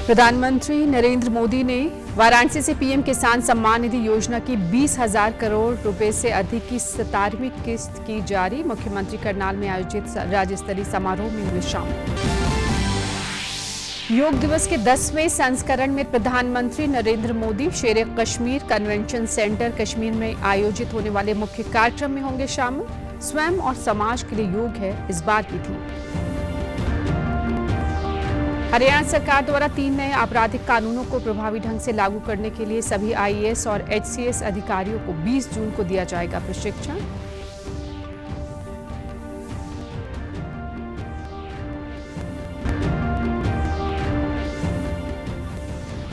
प्रधानमंत्री नरेंद्र मोदी ने वाराणसी से पीएम किसान सम्मान निधि योजना की 20,000 करोड़ रुपए से अधिक की 17वीं किस्त की जारी। मुख्यमंत्री करनाल में आयोजित राज्य स्तरीय समारोह में हुए शामिल। योग दिवस के 10वें संस्करण में प्रधानमंत्री नरेंद्र मोदी शेर कश्मीर कन्वेंशन सेंटर कश्मीर में आयोजित होने वाले मुख्य कार्यक्रम में होंगे शामिल। स्वयं और समाज के लिए योग है इस बार की थीम। हरियाणा सरकार द्वारा 3 नए आपराधिक कानूनों को प्रभावी ढंग से लागू करने के लिए सभी आईएएस और एचसीएस अधिकारियों को 20 जून को दिया जाएगा प्रशिक्षण।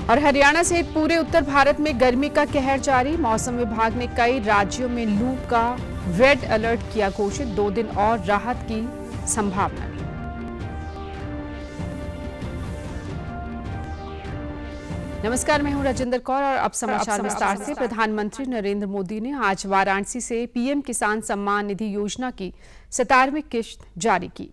और हरियाणा सहित पूरे उत्तर भारत में गर्मी का कहर जारी। मौसम विभाग ने कई राज्यों में लू का रेड अलर्ट किया घोषित। 2 दिन और राहत की संभावना। नमस्कार, मैं हूं राजेंद्र कौर और अब समाचार विस्तार से। प्रधानमंत्री नरेंद्र मोदी ने आज वाराणसी से पीएम किसान सम्मान निधि योजना की 17वीं किस्त जारी की।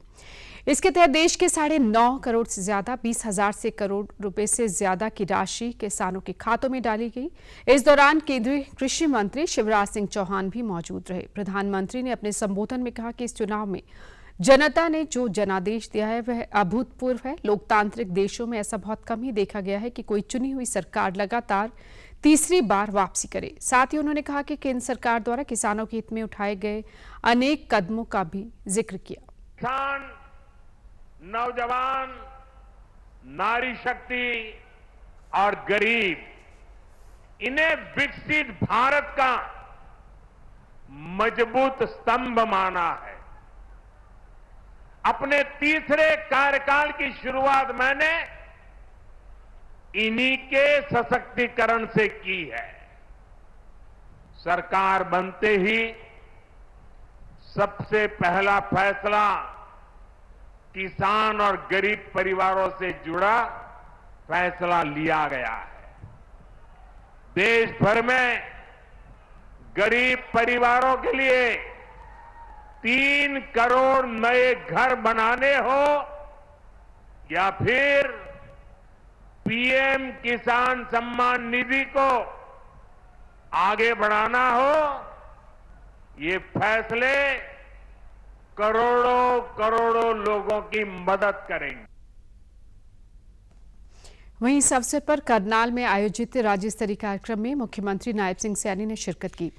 इसके तहत देश के 9.5 करोड़ से ज्यादा 20,000 से करोड़ रुपए से ज्यादा की राशि किसानों के खातों में डाली गई। इस दौरान केंद्रीय कृषि मंत्री शिवराज सिंह चौहान भी मौजूद रहे। प्रधानमंत्री ने अपने संबोधन में कहा कि इस चुनाव में जनता ने जो जनादेश दिया है वह अभूतपूर्व है। लोकतांत्रिक देशों में ऐसा बहुत कम ही देखा गया है कि कोई चुनी हुई सरकार लगातार तीसरी बार वापसी करे। साथ ही उन्होंने कहा कि केंद्र सरकार द्वारा किसानों के हित में उठाए गए अनेक कदमों का भी जिक्र किया। किसान, नौजवान, नारी शक्ति और गरीब, इन्हें विकसित भारत का मजबूत स्तंभ माना है। अपने तीसरे कार्यकाल की शुरुआत मैंने इन्हीं के सशक्तिकरण से की है। सरकार बनते ही सबसे पहला फैसला किसान और गरीब परिवारों से जुड़ा फैसला लिया गया है। देश भर में गरीब परिवारों के लिए 3 करोड़ नए घर बनाने हो या फिर पीएम किसान सम्मान निधि को आगे बढ़ाना हो, ये फैसले करोड़ों करोड़ों लोगों की मदद करेंगे। वहीं इस अवसर पर करनाल में आयोजित राज्य स्तरीय कार्यक्रम में मुख्यमंत्री नायब सिंह सैनी ने शिरकत की।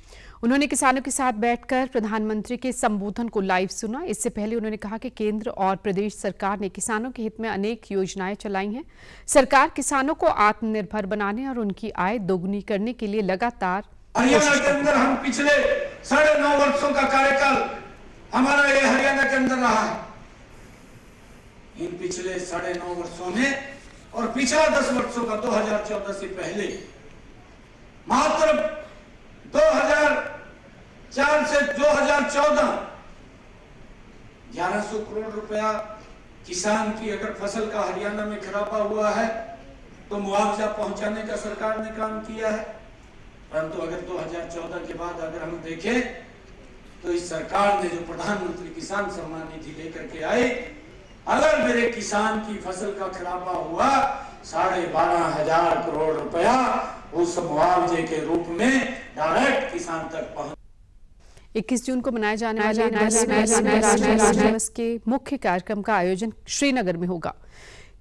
उन्होंने किसानों के साथ बैठकर प्रधानमंत्री के संबोधन को लाइव सुना। इससे पहले उन्होंने कहा कि केंद्र और प्रदेश सरकार ने किसानों के हित में अनेक योजनाएं चलाई हैं। सरकार किसानों को आत्मनिर्भर बनाने और उनकी आय दोगुनी करने के लिए लगातार हरियाणा के अंदर हम पिछले 9.5 वर्षों का कार्यकाल हमारा ये हरियाणा के अंदर रहा है। इन पिछले 9.5 वर्षों में और पिछला 10 वर्षों का 2014 से पहले मात्र 2004 से 2014 1100 करोड़ रुपया किसान की अगर फसल का हरियाणा में खराबा हुआ है तो मुआवजा पहुंचाने का सरकार ने काम किया है। परंतु अगर 2014 के बाद अगर हम देखें तो इस सरकार ने जो प्रधानमंत्री किसान सम्मान निधि लेकर के आई, अगर मेरे किसान की फसल का खराबा हुआ 12,500 करोड़ रुपया उस मुआवजे के रूप में डायरेक्ट किसान तक पहुंच। 21 जून को मनाए जाने वाले राष्ट्रीय दिवस के मुख्य कार्यक्रम का आयोजन श्रीनगर में होगा।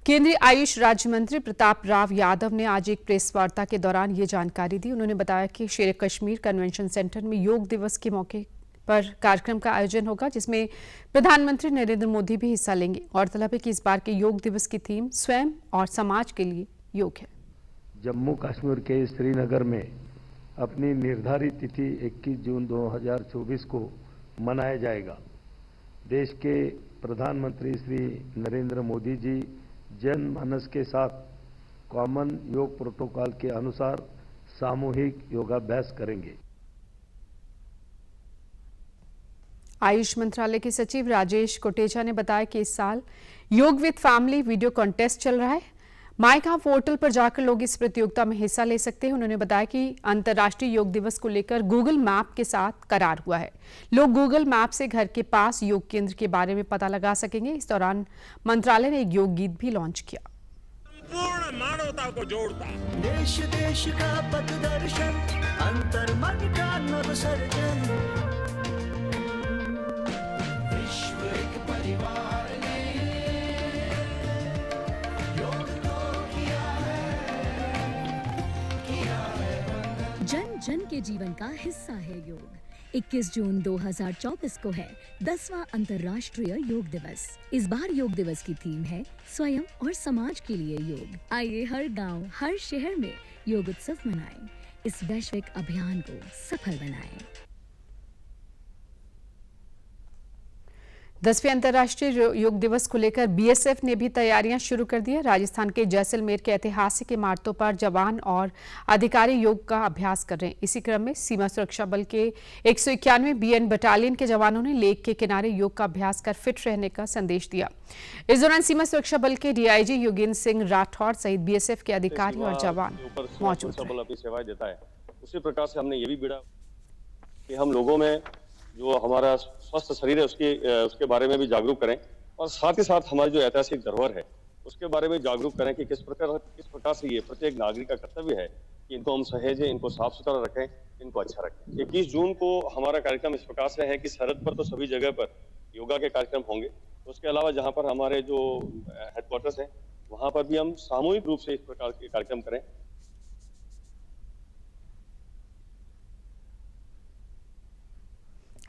केंद्रीय आयुष राज्य मंत्री प्रताप राव यादव ने आज एक प्रेस वार्ता के दौरान ये जानकारी दी। उन्होंने बताया कि शेर कश्मीर कन्वेंशन सेंटर में योग दिवस के मौके पर कार्यक्रम का आयोजन होगा, जिसमें प्रधानमंत्री नरेंद्र मोदी भी हिस्सा लेंगे। गौरतलब है कि इस बार के योग दिवस की थीम स्वयं और समाज के लिए योग है। जम्मू कश्मीर के श्रीनगर में अपनी निर्धारित तिथि 21 जून 2024 को मनाया जाएगा। देश के प्रधानमंत्री श्री नरेंद्र मोदी जी जनमानस के साथ कॉमन योग प्रोटोकॉल के अनुसार सामूहिक योगाभ्यास करेंगे। आयुष मंत्रालय के सचिव राजेश कोटेचा ने बताया कि इस साल योग विद फैमिली वीडियो कॉन्टेस्ट चल रहा है। माईगॉव पोर्टल पर जाकर लोग इस प्रतियोगिता में हिस्सा ले सकते हैं। उन्होंने बताया कि अंतर्राष्ट्रीय योग दिवस को लेकर गूगल मैप के साथ करार हुआ है। लोग गूगल मैप से घर के पास योग केंद्र के बारे में पता लगा सकेंगे। इस दौरान मंत्रालय ने एक योग गीत भी लॉन्च किया। मानवता को जोड़ता। देश देश का पथदर्शन, अंतर मन का नव सर्जन, विश्व एक परिवार ने योग को किया है जन जन के जीवन का हिस्सा है योग। 21 जून 2024 को है 10वां अंतर्राष्ट्रीय योग दिवस। इस बार योग दिवस की थीम है स्वयं और समाज के लिए योग। आइए हर गांव, हर शहर में योग उत्सव मनाएं। इस वैश्विक अभियान को सफल बनाएं। 10वें अंतर्राष्ट्रीय योग दिवस को लेकर बीएसएफ ने भी तैयारियां शुरू कर दी है। राजस्थान के जैसलमेर के ऐतिहासिक इमारतों पर जवान और अधिकारी योग का अभ्यास कर रहे हैं। इसी क्रम में सीमा सुरक्षा बल के 191 बीएन बटालियन के जवानों ने लेक के किनारे योग का अभ्यास कर फिट रहने का संदेश दिया। इस दौरान सीमा सुरक्षा बल के डीआईजी योगेंद्र सिंह राठौड़ सहित बीएसएफ के अधिकारी और जवान मौजूद अपनी सेवाएं देता है। उसी प्रकार से हमने ये भी बिड़ा कि हम लोगों में जो हमारा स्वस्थ शरीर है उसके बारे में भी जागरूक करें और साथ ही साथ हमारी जो ऐतिहासिक धरोहर है उसके बारे में जागरूक करें कि किस प्रकार से ये प्रत्येक नागरिक का कर्तव्य है कि इनको हम सहेजें, इनको साफ सुथरा रखें, इनको अच्छा रखें। 21 जून को हमारा कार्यक्रम इस प्रकार से है कि सरहद पर तो सभी जगह पर योगा के कार्यक्रम होंगे। उसके अलावा जहाँ पर हमारे जो हेडक्वार्टर्स हैं वहाँ पर भी हम सामूहिक रूप से इस प्रकार के कार्यक्रम करें।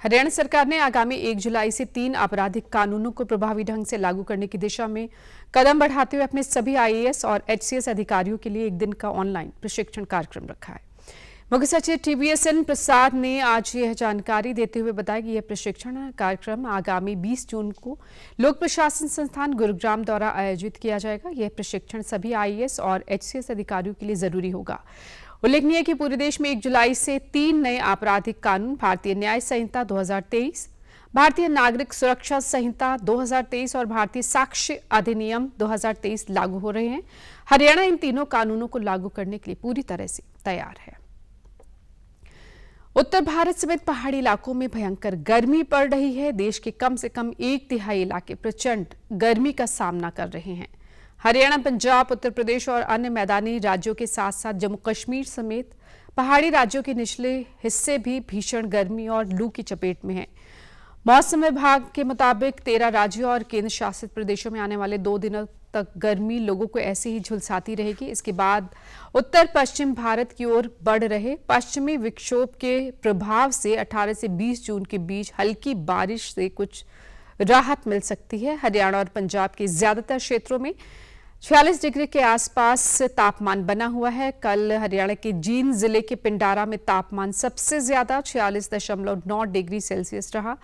हरियाणा सरकार ने आगामी 1 जुलाई से 3 आपराधिक कानूनों को प्रभावी ढंग से लागू करने की दिशा में कदम बढ़ाते हुए अपने सभी आईएएस और एचसीएस अधिकारियों के लिए 1 दिन का ऑनलाइन प्रशिक्षण कार्यक्रम रखा है। मुख्य सचिव टीवीएसएन प्रसाद ने आज यह जानकारी देते हुए बताया कि यह प्रशिक्षण कार्यक्रम आगामी 20 जून को लोक प्रशासन संस्थान गुरुग्राम द्वारा आयोजित किया जाएगा। यह प्रशिक्षण सभी आईएएस और एचसीएस अधिकारियों के लिए जरूरी होगा। उल्लेखनीय है कि पूरे देश में 1 जुलाई से 3 नए आपराधिक कानून भारतीय न्याय संहिता 2023, भारतीय नागरिक सुरक्षा संहिता 2023 और भारतीय साक्ष्य अधिनियम 2023 लागू हो रहे हैं। हरियाणा इन तीनों कानूनों को लागू करने के लिए पूरी तरह से तैयार है। उत्तर भारत समेत पहाड़ी इलाकों में भयंकर गर्मी पड़ रही है। देश के कम से कम 1/3 इलाके प्रचंड गर्मी का सामना कर रहे हैं। हरियाणा, पंजाब, उत्तर प्रदेश और अन्य मैदानी राज्यों के साथ साथ जम्मू कश्मीर समेत पहाड़ी राज्यों के निचले हिस्से भी भीषण गर्मी और लू की चपेट में हैं। मौसम विभाग के मुताबिक 13 राज्यों और केंद्र शासित प्रदेशों में आने वाले 2 दिनों तक गर्मी लोगों को ऐसे ही झुलसाती रहेगी। इसके बाद उत्तर पश्चिम भारत की ओर बढ़ रहे पश्चिमी विक्षोभ के प्रभाव से 18 से 20 जून के बीच हल्की बारिश से कुछ राहत मिल सकती है। हरियाणा और पंजाब के ज्यादातर क्षेत्रों में 46 डिग्री के आसपास तापमान बना हुआ है। कल हरियाणा के जींद जिले के पिंडारा में तापमान सबसे ज्यादा 46.9 डिग्री सेल्सियस रहा।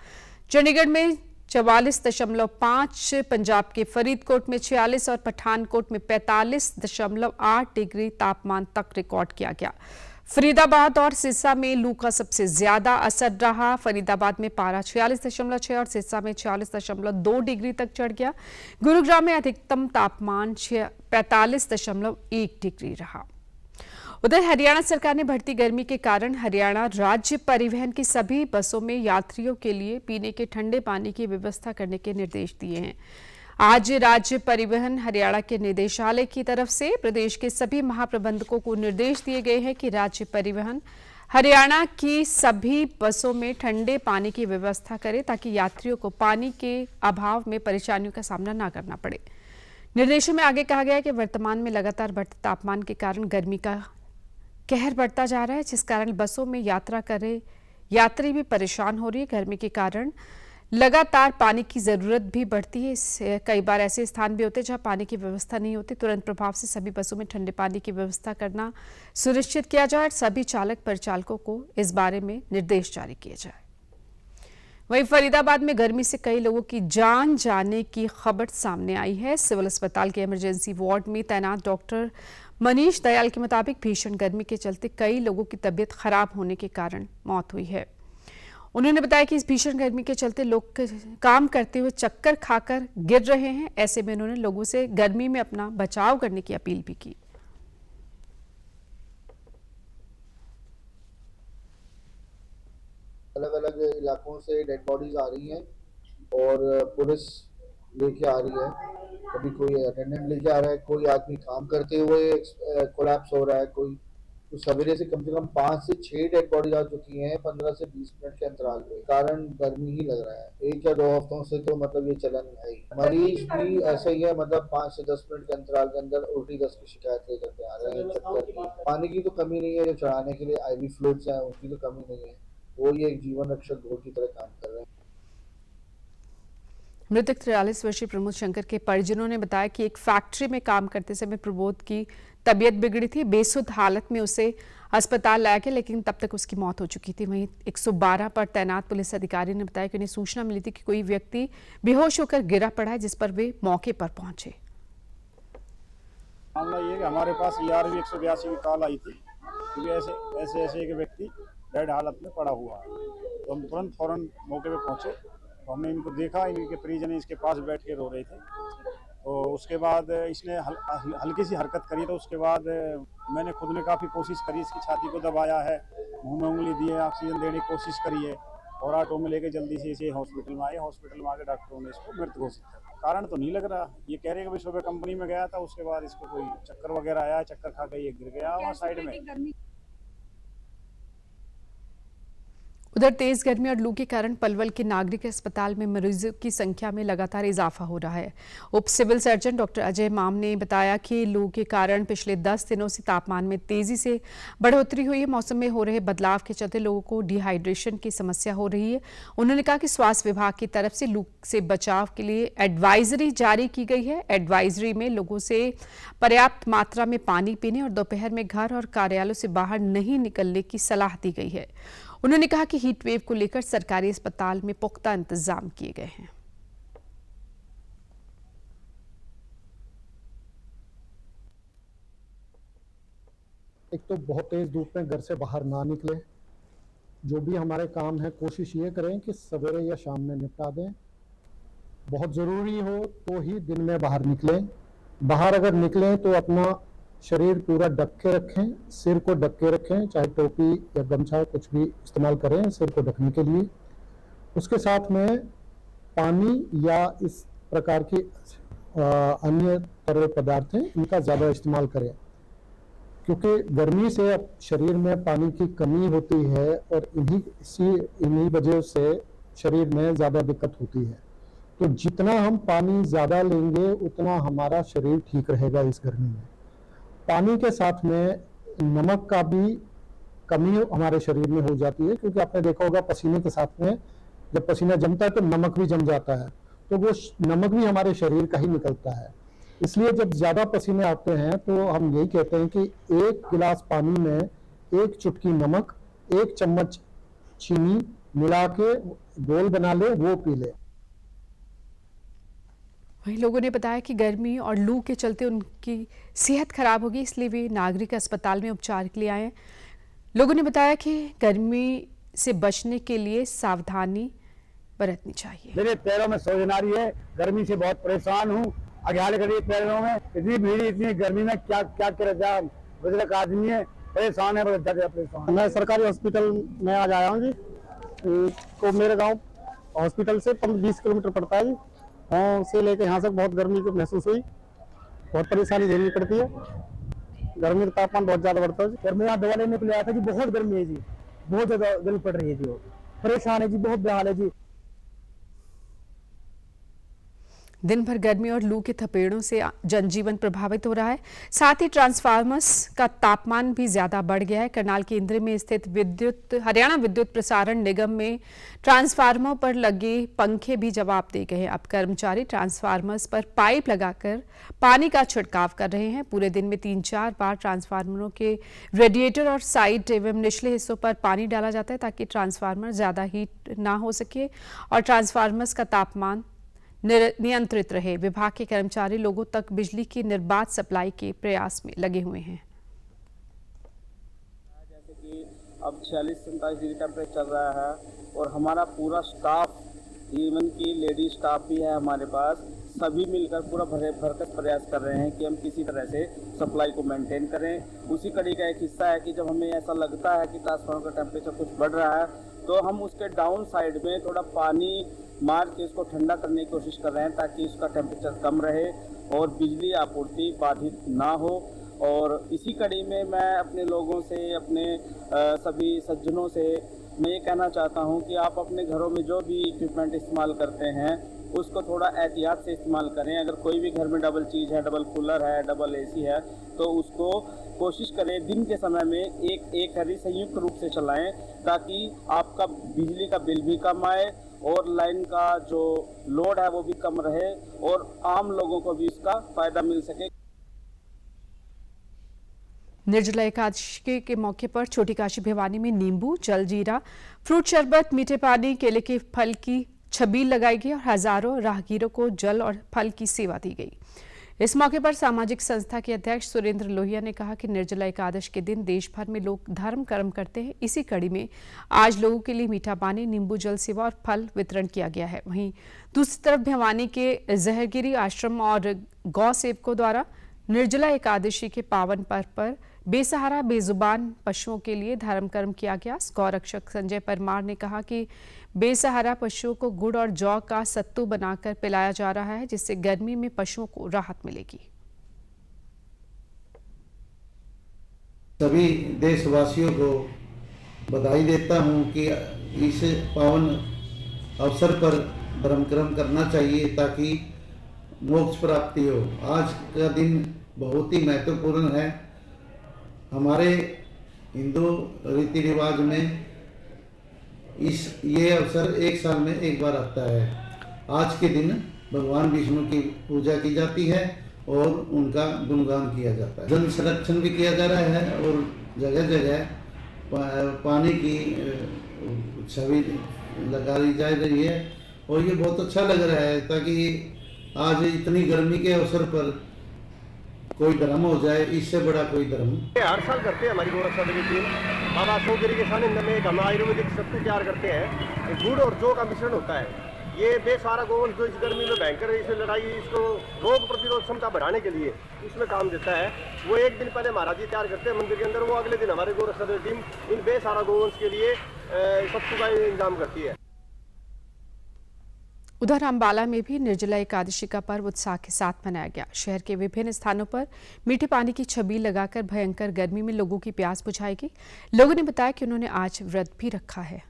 चंडीगढ़ में 44.5, पंजाब के फरीदकोट में 46 और पठानकोट में 45.8 डिग्री तापमान तक रिकॉर्ड किया गया। फरीदाबाद और सिरसा में लू का सबसे ज्यादा असर रहा। फरीदाबाद में पारा 46.6 और सिरसा में 46.2 डिग्री तक चढ़ गया। गुरुग्राम में अधिकतम तापमान 45.1 डिग्री रहा। उधर हरियाणा सरकार ने बढ़ती गर्मी के कारण हरियाणा राज्य परिवहन की सभी बसों में यात्रियों के लिए पीने के ठंडे पानी की व्यवस्था करने के निर्देश दिए हैं। आज राज्य परिवहन हरियाणा के निदेशालय की तरफ से प्रदेश के सभी महाप्रबंधकों को निर्देश दिए गए हैं कि राज्य परिवहन हरियाणा की सभी बसों में ठंडे पानी की व्यवस्था करे ताकि यात्रियों को पानी के अभाव में परेशानियों का सामना न करना पड़े। निर्देशों में आगे कहा गया है कि वर्तमान में लगातार बढ़ते तापमान के कारण गर्मी का कहर बढ़ता जा रहा है, जिस कारण बसों में यात्रा कर रहे यात्री भी परेशान हो रही है। गर्मी के कारण लगातार पानी की जरूरत भी बढ़ती है। कई बार ऐसे स्थान भी होते हैं जहां पानी की व्यवस्था नहीं होती। तुरंत प्रभाव से सभी बसों में ठंडे पानी की व्यवस्था करना सुनिश्चित किया जाए। सभी चालक परिचालकों को इस बारे में निर्देश जारी किए जाए। वहीं फरीदाबाद में गर्मी से कई लोगों की जान जाने की खबर सामने आई है। सिविल अस्पताल के इमरजेंसी वार्ड में तैनात डॉक्टर मनीष दयाल के मुताबिक भीषण गर्मी के चलते कई लोगों की तबीयत खराब होने के कारण मौत हुई है। उन्होंने बताया कि इस भीषण गर्मी के चलते लोग काम करते हुए चक्कर खाकर गिर रहे हैं। ऐसे में उन्होंने लोगों से गर्मी में अपना बचाव करने की अपील भी की। अलग अलग इलाकों से डेड बॉडीज आ रही हैं और पुलिस लेके आ रही है, कभी कोई अटेंडेंट लेके आ रहा है, कोई आदमी काम करते हुए कोलैप्स हो रहा है, कोई तो सवेरे से कम 5 से 6 डेड बॉडी आ चुकी हैं 15 से 20 मिनट के अंतराल पे। कारण गर्मी ही लग रहा है। 1 या 2 हफ्तों से तो मतलब ये चलन है ही। मरीज भी ऐसे ही है, मतलब 5 से 10 मिनट के अंतराल के अंदर उल्टी दस्त की शिकायत लेकर के आ रहे हैं। चक्कर की, पानी की तो कमी नहीं है, जो चढ़ाने के लिए IV फ्लूइड्स हैं उसकी तो कमी नहीं है, वो ये एक जीवन रक्षक घोल की तरह काम कर रहे हैं। मृतक 43 वर्षीय प्रमोद शंकर के परिजनों ने बताया कि एक फैक्ट्री में काम करते समय प्रमोद की तबीयत बिगड़ी थी। बेसुध हालत में उसे अस्पताल लाया गया, लेकिन तब तक उसकी मौत हो चुकी थी। वहीं 112 पर तैनात पुलिस अधिकारी ने बताया कि उन्हें सूचना मिली थी कि कोई व्यक्ति बेहोश होकर गिरा पड़ा है, जिस पर वे मौके पर पहुंचे। मामला ये कि हमारे पास ERV 182 की कॉल आई थी क्योंकि ऐसे एक व्यक्ति डेड हालत में पड़ा हुआ है। तो हम तुरंत फौरन मौके पे पहुंचे, तो हमने इनको देखा, इनके परिजन इसके पास बैठ के रो रहे थे। तो उसके बाद इसने हल्की सी हरकत करी, तो उसके बाद मैंने खुद ने काफ़ी कोशिश करी, इसकी छाती को दबाया है, मुंह में उंगली दी है, ऑक्सीजन देने की कोशिश करी है और ऑटो में लेके जल्दी से इसे हॉस्पिटल में आए। हॉस्पिटल में आके डॉक्टरों ने इसको मृत घोषित किया। कारण तो नहीं लग रहा, ये कह रहे हैं कि सुबह कंपनी में गया था, उसके बाद इसको कोई चक्कर वगैरह आया, चक्कर खा के ये गिर गया वहाँ साइड में। उधर तेज गर्मी और लू के कारण पलवल के नागरिक अस्पताल में मरीजों की संख्या में लगातार इजाफा हो रहा है। उप सिविल सर्जन डॉक्टर अजय माम ने बताया कि लू के कारण पिछले 10 दिनों से तापमान में तेजी से बढ़ोतरी हुई है। मौसम में हो रहे बदलाव के चलते लोगों को डिहाइड्रेशन की समस्या हो रही है। उन्होंने कहा कि स्वास्थ्य विभाग की तरफ से लू से बचाव के लिए एडवाइजरी जारी की गई है। एडवाइजरी में लोगों से पर्याप्त मात्रा में पानी पीने और दोपहर में घर और कार्यालयों से बाहर नहीं निकलने की सलाह दी गई है। उन्होंने कहा कि हीट वेव को लेकर सरकारी अस्पताल में पुख्ता इंतजाम किए गए हैं। एक तो बहुत तेज धूप में घर से बाहर ना निकले। जो भी हमारे काम है कोशिश ये करें कि सवेरे या शाम में निपटा दें। बहुत ज़रूरी हो तो ही दिन में बाहर निकलें। बाहर अगर निकलें तो अपना शरीर पूरा ढक के रखें, सिर को ढक के रखें, चाहे टोपी या गमछा कुछ भी इस्तेमाल करें सिर को ढकने के लिए। उसके साथ में पानी या इस प्रकार की अन्य तरल पदार्थ हैं इनका ज़्यादा इस्तेमाल करें, क्योंकि गर्मी से अब शरीर में पानी की कमी होती है और इन्हीं वजह से शरीर में ज़्यादा दिक्कत होती है। तो जितना हम पानी ज़्यादा लेंगे उतना हमारा शरीर ठीक रहेगा इस गर्मी में। पानी के साथ में नमक का भी कमी हमारे शरीर में हो जाती है, क्योंकि आपने देखा होगा पसीने के साथ में जब पसीना जमता है तो नमक भी जम जाता है, तो वो नमक भी हमारे शरीर का ही निकलता है। इसलिए जब ज़्यादा पसीने आते हैं तो हम यही कहते हैं कि 1 गिलास पानी में 1 चुटकी नमक, 1 चम्मच चीनी मिला के घोल बना ले, वो पी ले। वहीं लोगों ने बताया कि गर्मी और लू के चलते उनकी सेहत खराब होगी, इसलिए वे नागरिक अस्पताल में उपचार के लिए आए। लोगों ने बताया कि गर्मी से बचने के लिए सावधानी बरतनी चाहिए। मेरे पैरों में सूजन आ रही है, गर्मी से बहुत परेशान हूँ। अग्याले करिए पैरों में इतनी भीड़, इतनी गर्मी में क्या क्या किया, बुजुर्ग आदमी है, परेशान है, बहुत ज्यादा परेशान। मैं सरकारी हॉस्पिटल में आज आया हूँ जी। तो मेरे गाँव हॉस्पिटल से 20 किलोमीटर पड़ता है जी। हाँ, उसे लेके यहाँ से बहुत गर्मी को महसूस हुई, बहुत परेशानी झेलनी पड़ती है। गर्मी का तापमान बहुत ज्यादा बढ़ता है। मैं यहाँ दवा लेने के लिए आया था जी, बहुत गर्मी है जी, बहुत ज्यादा गर्मी पड़ रही है जी, परेशान है जी, बहुत बेहाल है जी। दिन भर गर्मी और लू के थपेड़ों से जनजीवन प्रभावित हो रहा है। साथ ही ट्रांसफार्मर्स का तापमान भी ज्यादा बढ़ गया है। करनाल केंद्र में स्थित हरियाणा विद्युत प्रसारण निगम में ट्रांसफार्मर पर लगे पंखे भी जवाब दे गए हैं। अब कर्मचारी ट्रांसफार्मर्स पर पाइप लगाकर पानी का छिड़काव कर रहे हैं। पूरे दिन में 3-4 बार ट्रांसफार्मरों के रेडिएटर और साइड एवं निचले हिस्सों पर पानी डाला जाता है, ताकि ट्रांसफार्मर ज्यादा हीट ना हो सके और ट्रांसफार्मर्स का तापमान नियंत्रित रहे। विभाग के कर्मचारी लोगों तक बिजली की निर्बाध सप्लाई के प्रयास में लगे हुए हैं। जैसे कि अब 46-47 डिग्री टेम्परेचर चल रहा है और हमारा पूरा स्टाफ, इवन की लेडी स्टाफ भी है हमारे पास, सभी मिलकर पूरा भरकस प्रयास कर रहे हैं कि हम किसी तरह से सप्लाई को मेंटेन करें। उसी कड़ी का एक हिस्सा है कि जब हमें ऐसा लगता है कि ट्रांसफार्मर का टेम्परेचर कुछ बढ़ रहा है तो हम उसके डाउन साइड में थोड़ा पानी मार के इसको ठंडा करने की कोशिश कर रहे हैं ताकि उसका टेम्परेचर कम रहे और बिजली आपूर्ति बाधित ना हो। और इसी कड़ी में मैं अपने लोगों से, अपने सभी सज्जनों से मैं ये कहना चाहता हूँ कि आप अपने घरों में जो भी इक्विपमेंट इस्तेमाल करते हैं उसको थोड़ा एहतियात से इस्तेमाल करें। अगर कोई भी घर में डबल चीज़ है, डबल कूलर है, डबल एसी है, तो उसको कोशिश करें दिन के समय में एक घड़ी संयुक्त रूप से चलाएं ताकि आपका बिजली का बिल भी कम आए और लाइन का जो लोड है वो भी कम रहे और आम लोगों को भी इसका फायदा मिल सके। निर्जला एकादशी के मौके पर छोटी काशी भिवानी में नींबू, जलजीरा, फ्रूट शरबत, मीठे पानी, केले के फल की छबील लगाई गई और हजारों राहगीरों को जल और फल की सेवा दी गई। इस मौके पर सामाजिक संस्था के अध्यक्ष सुरेंद्र लोहिया ने कहा कि निर्जला एकादशी के दिन देश भर में लोग धर्म कर्म करते हैं। इसी कड़ी में आज लोगों के लिए मीठा पानी, नींबू जल सेवा और फल वितरण किया गया है। वहीं दूसरी तरफ भिवानी के जहरगिरी आश्रम और गौ सेवकों द्वारा निर्जला एकादशी के पावन पर्व पर बेसहारा बेजुबान पशुओं के लिए धर्म कर्म किया गया। गौरक्षक संजय परमार ने कहा कि बेसहारा पशुओं को गुड़ और जौ का सत्तू बनाकर पिलाया जा रहा है, जिससे गर्मी में पशुओं को राहत मिलेगी। सभी देशवासियों को बधाई देता हूं कि इस पावन अवसर पर धर्म कर्म करना चाहिए ताकि मोक्ष प्राप्ति हो। आज का दिन बहुत ही महत्वपूर्ण है। हमारे हिंदू रीति रिवाज में ये अवसर एक साल में एक बार आता है। आज के दिन भगवान विष्णु की पूजा की जाती है और उनका गुणगान किया जाता है। जल संरक्षण भी किया जा रहा है और जगह जगह पानी की छवि लगाई जा रही है और ये बहुत अच्छा लग रहा है ताकि आज इतनी गर्मी के अवसर पर कोई धर्म हो जाए, इससे बड़ा कोई धर्म। हर साल करते हैं हमारी गौरक्षा की टीम। बाबा सोगिरी के सानिध्य में एक हम आयुर्वेदिक सत्तू तैयार करते हैं। गुड़ और जौ का मिश्रण होता है। ये बेसहारा गोवंश जो इस गर्मी में भयंकर इस लड़ाई, इसको रोग प्रतिरोध क्षमता बढ़ाने के लिए इसमें काम देता है। वो एक दिन पहले महाराज जी तैयार करते हैं मंदिर के अंदर, वो अगले दिन हमारी गौरक्षा टीम इन बेसहारा गोवंश के लिए सत्तू का इंतजाम करती है। उधर अंबाला में भी निर्जला एकादशी का पर्व उत्साह के साथ मनाया गया। शहर के विभिन्न स्थानों पर मीठे पानी की छबील लगाकर भयंकर गर्मी में लोगों की प्यास बुझाई गई। लोगों ने बताया कि उन्होंने आज व्रत भी रखा है।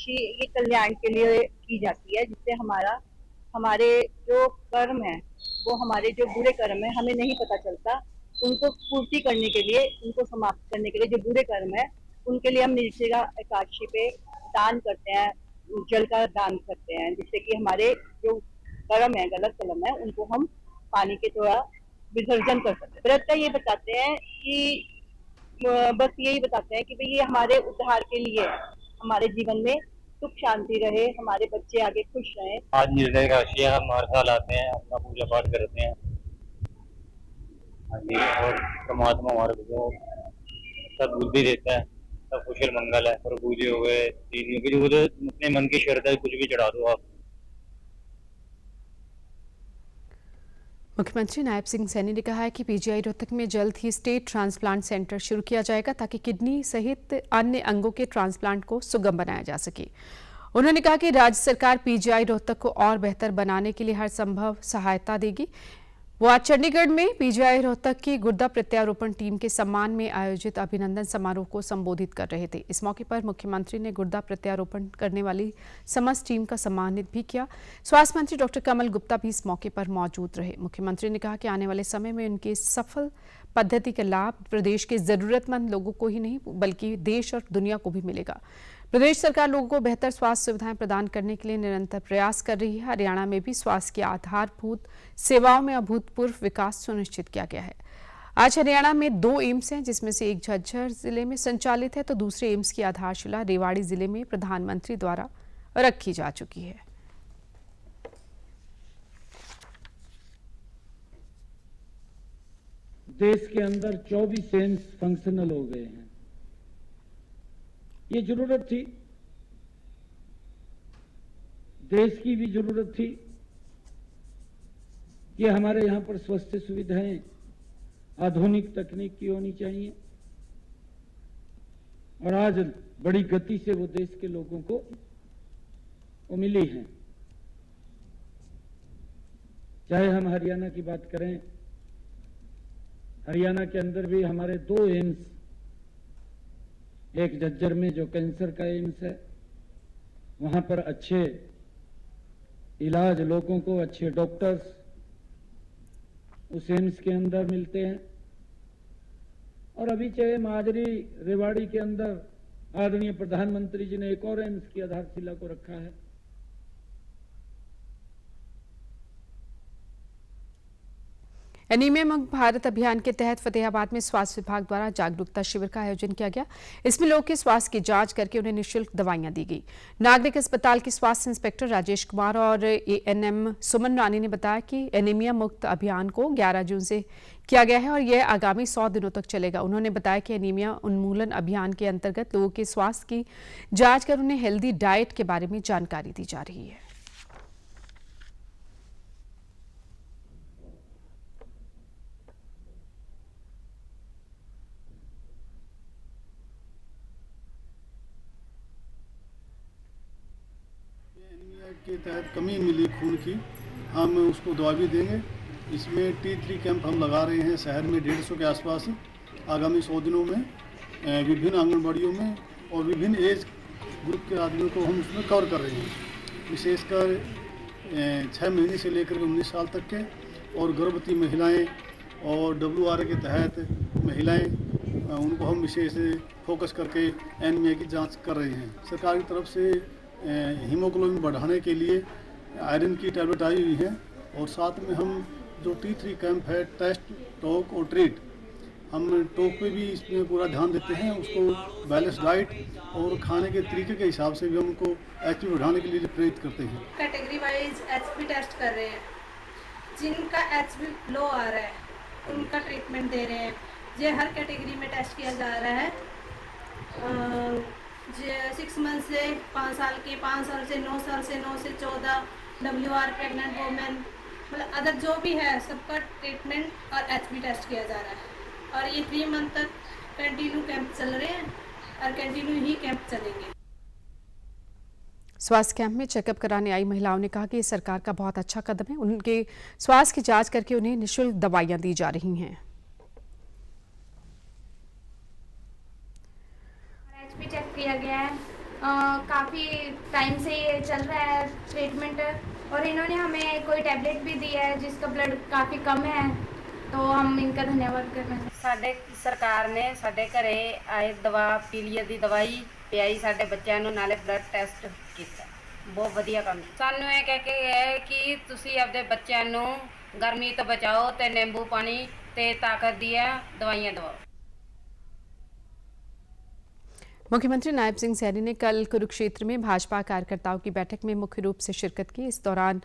ये कल्याण के लिए की जाती है, जिससे हमारे जो कर्म है, वो हमारे जो बुरे कर्म है हमें नहीं पता चलता, उनको पूर्ति करने के लिए, उनको समाप्त करने के लिए जो बुरे कर्म है उनके लिए हम निर्जला एकादशी पे दान करते हैं, जल का दान करते हैं, जिससे कि हमारे जो कर्म है, गलत कर्म है, उनको हम पानी के द्वारा विसर्जन कर सकते हैं। व्रत का ये बताते हैं कि बस यही बताते हैं कि भाई ये हमारे उद्धार के लिए है, हमारे जीवन में सुख शांति रहे, हमारे बच्चे आगे खुश रहें। आज निर्जला एकादशी हम हर साल आते हैं, अपना पूजा पाठ करते हैं और परमात्मा हमारे को सब बुद्धि देता है, सब कुशल मंगल है। और पूजे हो गए, दीदियों की जो अपने मन की श्रद्धा कुछ भी चढ़ा दो आप। मुख्यमंत्री नायब सिंह सैनी ने कहा है कि पीजीआई रोहतक में जल्द ही स्टेट ट्रांसप्लांट सेंटर शुरू किया जाएगा ताकि किडनी सहित अन्य अंगों के ट्रांसप्लांट को सुगम बनाया जा सके। उन्होंने कहा कि राज्य सरकार पीजीआई रोहतक को और बेहतर बनाने के लिए हर संभव सहायता देगी। वो आज चंडीगढ़ में पीजीआई रोहतक की गुर्दा प्रत्यारोपण टीम के सम्मान में आयोजित अभिनंदन समारोह को संबोधित कर रहे थे। इस मौके पर मुख्यमंत्री ने गुर्दा प्रत्यारोपण करने वाली समस्त टीम का सम्मानित भी किया। स्वास्थ्य मंत्री डॉक्टर कमल गुप्ता भी इस मौके पर मौजूद रहे। मुख्यमंत्री ने कहा कि आने वाले समय में उनकी सफल पद्धति का लाभ प्रदेश के जरूरतमंद लोगों को ही नहीं बल्कि देश और दुनिया को भी मिलेगा। प्रदेश सरकार लोगों को बेहतर स्वास्थ्य सुविधाएं प्रदान करने के लिए निरंतर प्रयास कर रही है। हरियाणा में भी स्वास्थ्य की आधारभूत सेवाओं में अभूतपूर्व विकास सुनिश्चित किया गया है। आज हरियाणा में 2 एम्स हैं, जिसमें से एक झज्जर जिले में संचालित है तो दूसरे एम्स की आधारशिला रेवाड़ी जिले में प्रधानमंत्री द्वारा रखी जा चुकी है। देश के अंदर 24 एम्स फंक्शनल हो गए हैं। ये जरूरत थी, देश की भी जरूरत थी कि हमारे यहाँ पर स्वास्थ्य सुविधाएं आधुनिक तकनीक की होनी चाहिए और आज बड़ी गति से वो देश के लोगों को वो मिली हैं। चाहे हम हरियाणा की बात करें, हरियाणा के अंदर भी हमारे 2 एम्स, एक झज्जर में जो कैंसर का एम्स है, वहां पर अच्छे इलाज, लोगों को अच्छे डॉक्टर्स उस एम्स के अंदर मिलते हैं। और अभी चाहे माजरी रेवाड़ी के अंदर आदरणीय प्रधानमंत्री जी ने एक और एम्स की आधारशिला को रखा है। एनीमिया मुक्त भारत अभियान के तहत फतेहाबाद में स्वास्थ्य विभाग द्वारा जागरूकता शिविर का आयोजन किया गया। इसमें लोगों के स्वास्थ्य की जांच करके उन्हें निःशुल्क दवाइयां दी गई। नागरिक अस्पताल के स्वास्थ्य इंस्पेक्टर राजेश कुमार और एएनएम सुमन रानी ने बताया कि एनीमिया मुक्त अभियान को 11 जून से किया गया है और यह आगामी 100 दिनों तक चलेगा। उन्होंने बताया कि एनीमिया उन्मूलन अभियान के अंतर्गत लोगों के स्वास्थ्य की जाँच कर उन्हें हेल्दी डाइट के बारे में जानकारी दी जा रही है। के तहत कमी मिली खून की, हम उसको दवा भी देंगे। इसमें T3 कैंप हम लगा रहे हैं शहर में 150 के आसपास। आगामी 100 दिनों में विभिन्न आंगनबाड़ियों में और विभिन्न एज ग्रुप के आदमियों को हम उसमें कवर कर रहे हैं। विशेषकर 6 महीने से लेकर 19 साल तक के और गर्भवती महिलाएं और WRA के तहत महिलाएं, उनको हम विशेष फोकस करके एनीमिया की जाँच कर रहे हैं। सरकार की तरफ से हीमोग्लोबिन बढ़ाने के लिए आयरन की टैबलेट आई हुई है और साथ में हम जो T3 कैंप है, टेस्ट, टॉक और ट्रीट, हम टॉक पे भी इसमें पूरा ध्यान देते हैं। उसको बैलेंस डाइट और खाने के तरीके के हिसाब से भी हम उनको HP बढ़ाने के लिए प्रेरित करते हैं। कैटेगरी वाइज HP टेस्ट कर रहे हैं। जिनका HP लो आ रहा है उनका ट्रीटमेंट दे रहे हैं। ये हर कैटेगरी में टेस्ट किया जा रहा है। 6 मंथ से 5 साल के, 5 साल से 9 साल से 9 से 14, WR प्रेग्नेंट वोमेन, मतलब अदर जो भी है सबका ट्रीटमेंट और HP टेस्ट किया जा रहा है। और ये 3 मंथ तक कंटिन्यू कैंप चल रहे हैं और कंटिन्यू ही कैंप चलेंगे। स्वास्थ्य कैंप में चेकअप कराने आई महिलाओं ने कहा कि ये सरकार का बहुत अच्छा कदम है। उनके स्वास्थ्य की जांच करके उन्हें निःशुल्क दवाइयां दी जा रही हैं। HP चेक किया गया है। काफ़ी टाइम से ये चल रहा है ट्रीटमेंट और इन्होंने हमें कोई टैबलेट भी दी है जिसका ब्लड काफ़ी कम है, तो हम इनका धन्यवाद करना चाहते हैं। ਸਾਡੇ ਸਰਕਾਰ ਨੇ ਸਾਡੇ ਘਰੇ ਆਏ ਦਵਾ ਪੀਲੀਆ ਦੀ ਦਵਾਈ ਪਿਆਈ, ਸਾਡੇ ਬੱਚਿਆਂ ਨੂੰ ਨਾਲੇ ਬਲੱਡ ਟੈਸਟ ਕੀਤਾ। ਬਹੁਤ ਵਧੀਆ ਕੰਮ। ਸਾਨੂੰ ਇਹ ਕਹਿ ਕੇ ਹੈ ਕਿ ਤੁਸੀਂ ਆਪਣੇ ਬੱਚਿਆਂ ਨੂੰ ਗਰਮੀ ਤੋਂ ਬਚਾਓ ਤੇ ਨਿੰਬੂ ਪਾਣੀ ਤੇ ਤਾਕਤ ਦੀਆਂ ਦਵਾਈਆਂ ਦਿਵਾਓ। मुख्यमंत्री नायब सिंह सैनी ने कल कुरुक्षेत्र में भाजपा कार्यकर्ताओं की बैठक में मुख्य रूप से शिरकत की। इस दौरान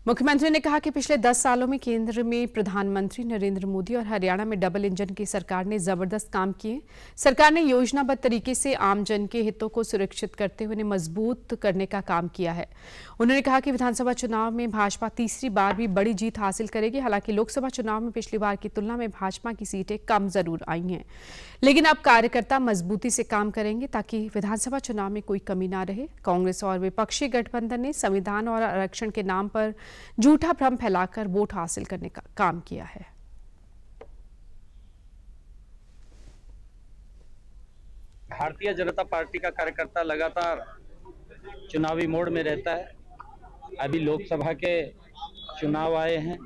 मुख्यमंत्री ने कहा कि पिछले 10 सालों में केंद्र में प्रधानमंत्री नरेंद्र मोदी और हरियाणा में डबल इंजन की सरकार ने जबरदस्त काम किए। सरकार ने योजनाबद्ध तरीके से आम जन के हितों को सुरक्षित करते हुए उन्हें मजबूत करने का काम किया है। उन्होंने कहा कि विधानसभा चुनाव में भाजपा तीसरी बार भी बड़ी जीत हासिल करेगी। हालांकि लोकसभा चुनाव में पिछली बार की तुलना में भाजपा की सीटें कम जरूर आई हैं, लेकिन अब कार्यकर्ता मजबूती से काम करेंगे ताकि विधानसभा चुनाव में कोई कमी ना रहे। कांग्रेस और विपक्षी गठबंधन ने संविधान और आरक्षण के नाम पर झूठा भ्रम फैलाकर वोट हासिल करने का काम किया है। भारतीय जनता पार्टी का कार्यकर्ता लगातार चुनावी मोड में रहता है। अभी लोकसभा के चुनाव आए हैं।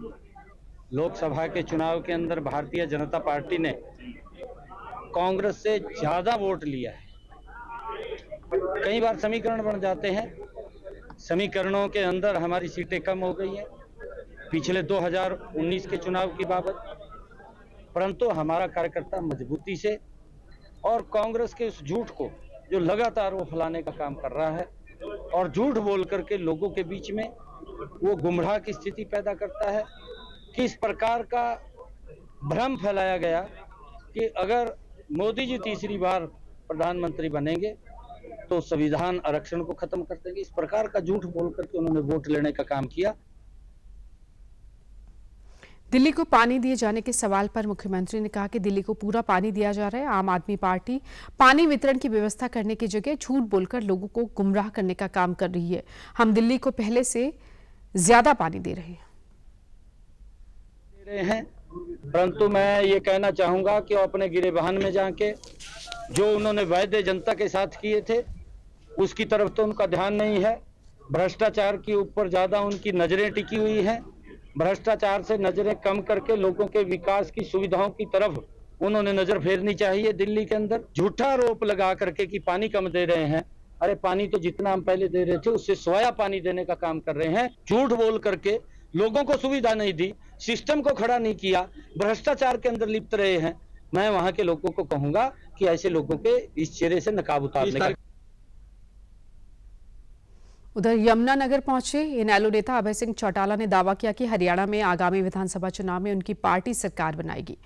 लोकसभा के चुनाव के अंदर भारतीय जनता पार्टी ने कांग्रेस से ज्यादा वोट लिया है। कई बार समीकरण बन जाते हैं, समीकरणों के अंदर हमारी सीटें कम हो गई हैं पिछले 2019 के चुनाव की बाबत, परंतु हमारा कार्यकर्ता मजबूती से और कांग्रेस के उस झूठ को जो लगातार वो फैलाने का काम कर रहा है और झूठ बोल करके लोगों के बीच में वो गुमराह की स्थिति पैदा करता है कि इस प्रकार का भ्रम फैलाया गया कि अगर मोदी जी तीसरी बार प्रधानमंत्री बनेंगे तो संविधान आरक्षण को खत्म कर देंगे। इस प्रकार का झूठ बोल करके उन्होंने वोट लेने का काम किया। दिल्ली को पानी दिए जाने के सवाल पर मुख्यमंत्री ने कहा कि दिल्ली को पूरा पानी दिया जा रहा है। आम आदमी पार्टी पानी वितरण की व्यवस्था करने की जगह झूठ बोलकर लोगों को गुमराह करने का काम कर रही है। हम दिल्ली को पहले से ज्यादा पानी दे रहे हैं। परंतु मैं ये कहना चाहूंगा कि वो अपने गिरेबान में जाके जो उन्होंने वायदे जनता के साथ किए थे उसकी तरफ तो उनका ध्यान नहीं है। भ्रष्टाचार के ऊपर ज्यादा उनकी नजरें टिकी हुई हैं। भ्रष्टाचार से नजरें कम करके लोगों के विकास की सुविधाओं की तरफ उन्होंने नजर फेरनी चाहिए। दिल्ली के अंदर झूठा आरोप लगा करके कि पानी कम दे रहे हैं, अरे पानी तो जितना हम पहले दे रहे थे उससे सोया पानी देने का काम कर रहे हैं। झूठ बोल करके लोगों को सुविधा नहीं दी, सिस्टम को खड़ा नहीं किया, भ्रष्टाचार के अंदर लिप्त रहे हैं। मैं वहां के लोगों को कहूंगा कि ऐसे लोगों के इस चेहरे से नकाब उतारने का। उधर यमुनानगर पहुंचे इनेलो नेता अभय सिंह चौटाला ने दावा किया कि हरियाणा में आगामी विधानसभा चुनाव में उनकी पार्टी सरकार बनाएगी।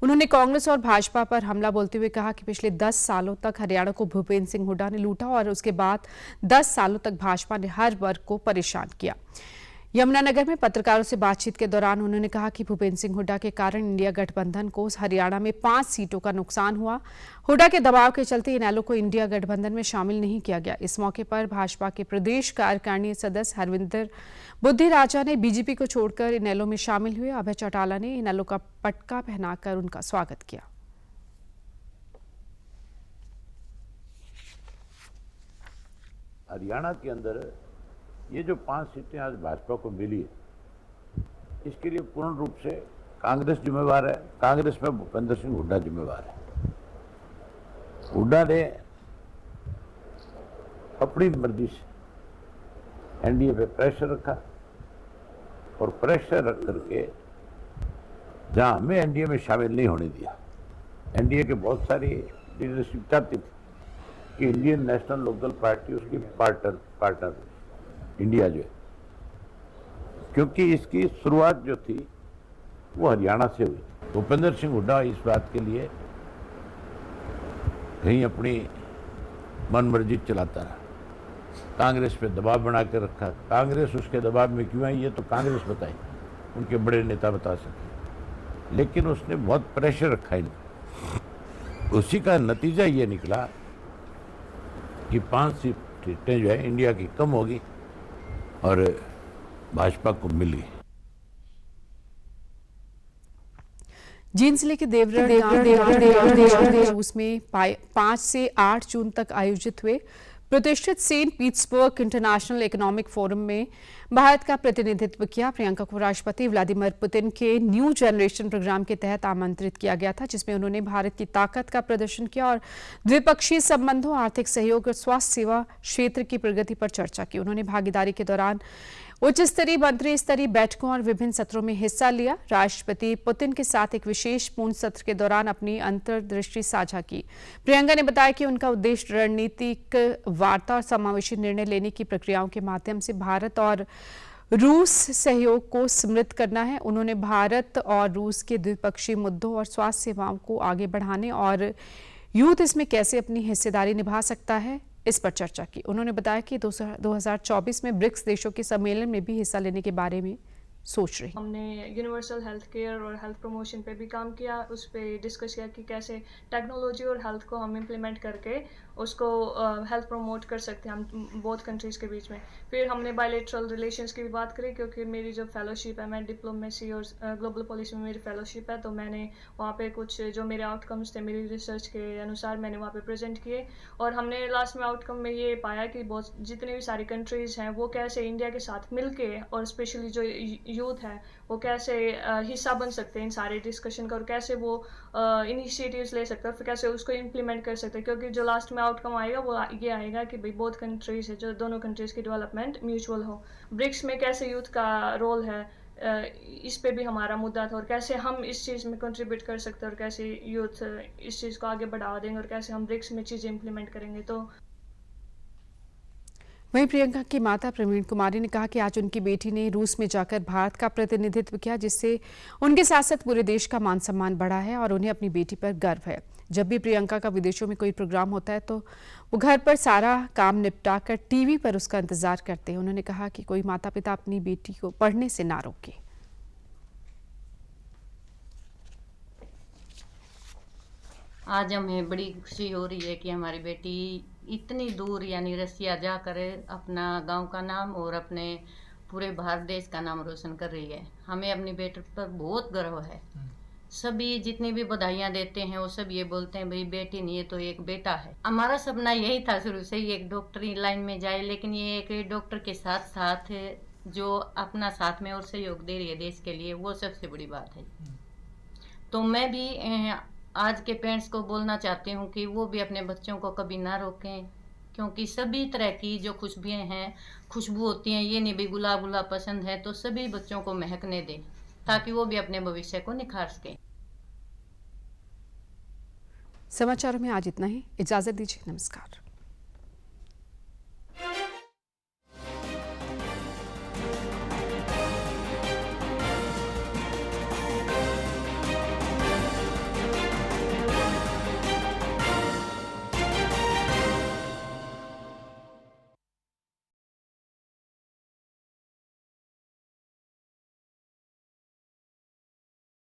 उन्होंने कांग्रेस और भाजपा पर हमला बोलते हुए कहा कि पिछले 10 सालों तक हरियाणा को भूपेंद्र सिंह हुड्डा ने लूटा और उसके बाद 10 सालों तक भाजपा ने हर वर्ग को परेशान किया। यमुनानगर में पत्रकारों से बातचीत के दौरान उन्होंने कहा कि भूपेंद्र सिंह हुड्डा के कारण इंडिया गठबंधन को हरियाणा में 5 सीटों का नुकसान हुआ। हुड्डा के दबाव के चलते इनेलो को इंडिया गठबंधन में शामिल नहीं किया गया। इस मौके पर भाजपा के प्रदेश कार्यकारिणी सदस्य हरविंदर बुद्धिराजा ने बीजेपी को छोड़कर इनेलो में शामिल हुए। अभय चौटाला ने इनेलो का पटका पहनाकर उनका स्वागत किया। हरियाणा के अंदर ये जो 5 सीटें आज भाजपा को मिली है, इसके लिए पूर्ण रूप से कांग्रेस जिम्मेवार है। कांग्रेस में भूपेंद्र सिंह हुड्डा जिम्मेवार है। हुड्डा ने अपनी मर्जी से एनडीए पे प्रेशर रखा और प्रेशर रख करके जहां हमें एनडीए में शामिल नहीं होने दिया। एनडीए के बहुत सारी लीडरशिप चाहती थी कि इंडियन नेशनल लोकदल पार्टी उसकी पार्टनर इंडिया जो है, क्योंकि इसकी शुरुआत जो थी वो हरियाणा से हुई। भूपेंद्र सिंह हुड्डा इस बात के लिए कहीं अपनी मनमर्जी चलाता रहा, कांग्रेस पे दबाव बना के रखा। कांग्रेस उसके दबाव में क्यों आई ये तो कांग्रेस बताए, उनके बड़े नेता बता सके, लेकिन उसने बहुत प्रेशर रखा इनको। उसी का नतीजा ये निकला कि 5 सीटें जो है इंडिया की कम होगी और भाजपा को मिली। जींद जिले के देवगढ़ रूस में 5 से 8 जून तक आयोजित हुए प्रतिष्ठित Saint Petersburg International Economic Forum में भारत का प्रतिनिधित्व किया। प्रियंका को राष्ट्रपति व्लादिमीर पुतिन के न्यू जनरेशन प्रोग्राम के तहत आमंत्रित किया गया था, जिसमें उन्होंने भारत की ताकत का प्रदर्शन किया और द्विपक्षीय संबंधों, आर्थिक सहयोग और स्वास्थ्य सेवा क्षेत्र की प्रगति पर चर्चा की। उन्होंने भागीदारी के दौरान उच्च स्तरीय मंत्री स्तरीय बैठकों और विभिन्न सत्रों में हिस्सा लिया। राष्ट्रपति पुतिन के साथ एक विशेष पूर्ण सत्र के दौरान अपनी अंतर्दृष्टि साझा की। प्रियंका ने बताया कि उनका उद्देश्य रणनीतिक वार्ता और समावेशी निर्णय लेने की प्रक्रियाओं के माध्यम से भारत और रूस सहयोग को समृद्ध करना है। उन्होंने भारत और रूस के द्विपक्षीय मुद्दों और स्वास्थ्य सेवाओं को आगे बढ़ाने और यूथ इसमें कैसे अपनी हिस्सेदारी निभा सकता है, इस पर चर्चा की। उन्होंने बताया कि 2024 में ब्रिक्स देशों के सम्मेलन में भी हिस्सा लेने के बारे में सोच रही। हमने यूनिवर्सल हेल्थ केयर और हेल्थ प्रमोशन पे भी काम किया, उस पर डिस्कस किया कि कैसे टेक्नोलॉजी और हेल्थ को हम इम्प्लीमेंट करके उसको हेल्थ प्रमोट कर सकते हैं हम बोथ कंट्रीज़ के बीच में। फिर हमने बायलैटरल रिलेशंस की भी बात करी, क्योंकि मेरी जो फेलोशिप है, मैं डिप्लोमेसी और ग्लोबल पॉलिसी में मेरी फेलोशिप है, तो मैंने वहाँ पे कुछ जो मेरे आउटकम्स थे मेरी रिसर्च के अनुसार मैंने वहाँ पे प्रेजेंट किए। और हमने लास्ट में आउटकम में ये पाया कि बहुत जितनी भी सारी कंट्रीज़ हैं वो कैसे इंडिया के साथ मिल के और स्पेशली जो यूथ है वो कैसे हिस्सा बन सकते हैं इन सारे डिस्कशन का और कैसे वो इनिशिएटिव्स ले सकते हैं, फिर कैसे उसको इम्प्लीमेंट कर सकते हैं। क्योंकि जो लास्ट में आउटकम आएगा वो ये आएगा कि भाई बोथ कंट्रीज़ है, जो दोनों कंट्रीज़ की डेवलपमेंट म्यूचुअल हो। ब्रिक्स में कैसे यूथ का रोल है, इस पे भी हमारा मुद्दा था, और कैसे हम इस चीज़ में कंट्रीब्यूट कर सकते हैं और कैसे यूथ इस चीज़ को आगे बढ़ावा देंगे और कैसे हम ब्रिक्स में चीज़ें इम्प्लीमेंट करेंगे। तो वहीं प्रियंका की माता प्रवीण कुमारी ने कहा कि आज उनकी बेटी ने रूस में जाकर भारत का प्रतिनिधित्व किया, जिससे उनके साथ साथ पूरे देश का मान सम्मान बढ़ा है और उन्हें अपनी बेटी पर गर्व है। जब भी प्रियंका का विदेशों में कोई प्रोग्राम होता है तो वो घर पर सारा काम निपटाकर टीवी पर उसका इंतजार करते हैं। उन्होंने कहा कि कोई माता पिता अपनी बेटी को पढ़ने से ना रोके। आज हमें बड़ी खुशी हो रही है कि हमारी बेटी इतनी दूर यानी रसिया जाकर अपना गांव का नाम और अपने पूरे भारत देश का नाम रोशन कर रही है। हमें अपनी बेटी पर बहुत गर्व है। सभी जितनी भी बधाइयाँ देते हैं वो सब ये बोलते हैं भाई बेटी नहीं, ये तो एक बेटा है। हमारा सपना यही था शुरू से ही एक डॉक्टरी लाइन में जाए, लेकिन ये एक डॉक्टर के साथ साथ जो अपना साथ में और सहयोग दे रही है देश के लिए, वो सबसे बड़ी बात है। तो मैं भी आज के पेरेंट्स को बोलना चाहती हूँ कि वो भी अपने बच्चों को कभी ना रोकें, क्योंकि सभी तरह की जो खुशबुएं हैं, खुशबू होती हैं, ये नहीं भी गुलाब गुलाब पसंद है तो सभी बच्चों को महकने दें ताकि वो भी अपने भविष्य को निखार सकें। समाचारों में आज इतना ही। इजाजत दीजिए। नमस्कार।